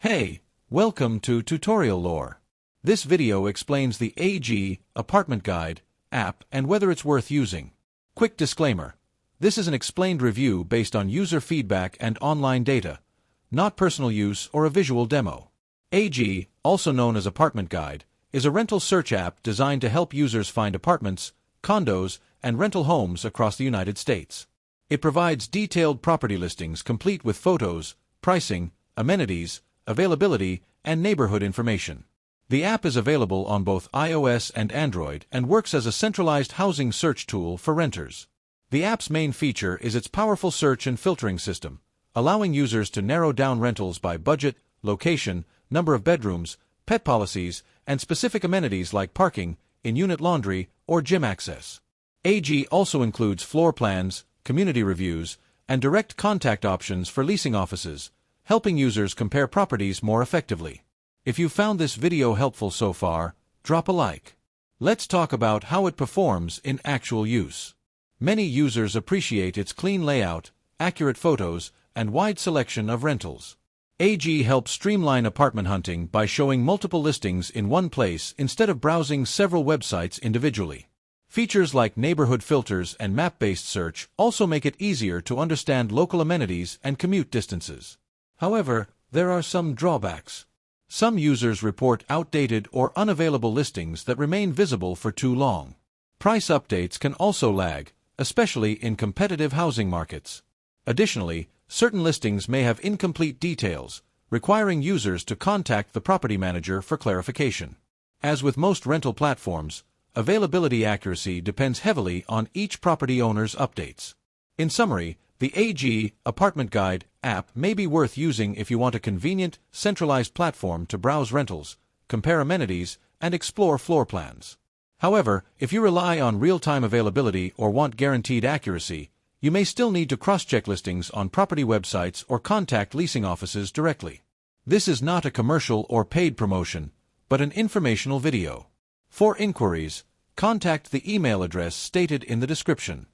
Hey, welcome to Tutorial Lore. This video explains the ApartmentGuide app and whether it's worth using. Quick disclaimer. This is an explained review based on user feedback and online data, not personal use or a visual demo. AG, also known as ApartmentGuide, is a rental search app designed to help users find apartments, condos, and rental homes across the United States. It provides detailed property listings complete with photos, pricing, amenities, availability, and neighborhood information. The app is available on both iOS and Android and works as a centralized housing search tool for renters. The app's main feature is its powerful search and filtering system, allowing users to narrow down rentals by budget, location, number of bedrooms, pet policies, and specific amenities like parking, in-unit laundry, or gym access. AG also includes floor plans, community reviews, and direct contact options for leasing offices, helping users compare properties more effectively. If you found this video helpful so far, drop a like. Let's talk about how it performs in actual use. Many users appreciate its clean layout, accurate photos, and wide selection of rentals. AG helps streamline apartment hunting by showing multiple listings in one place instead of browsing several websites individually. Features like neighborhood filters and map-based search also make it easier to understand local amenities and commute distances. However, there are some drawbacks. Some users report outdated or unavailable listings that remain visible for too long. Price updates can also lag, especially in competitive housing markets. Additionally, certain listings may have incomplete details, requiring users to contact the property manager for clarification. As with most rental platforms, availability accuracy depends heavily on each property owner's updates. In summary, the AG ApartmentGuide app may be worth using if you want a convenient, centralized platform to browse rentals, compare amenities, and explore floor plans. However, if you rely on real-time availability or want guaranteed accuracy, you may still need to cross-check listings on property websites or contact leasing offices directly. This is not a commercial or paid promotion, but an informational video. For inquiries, contact the email address stated in the description.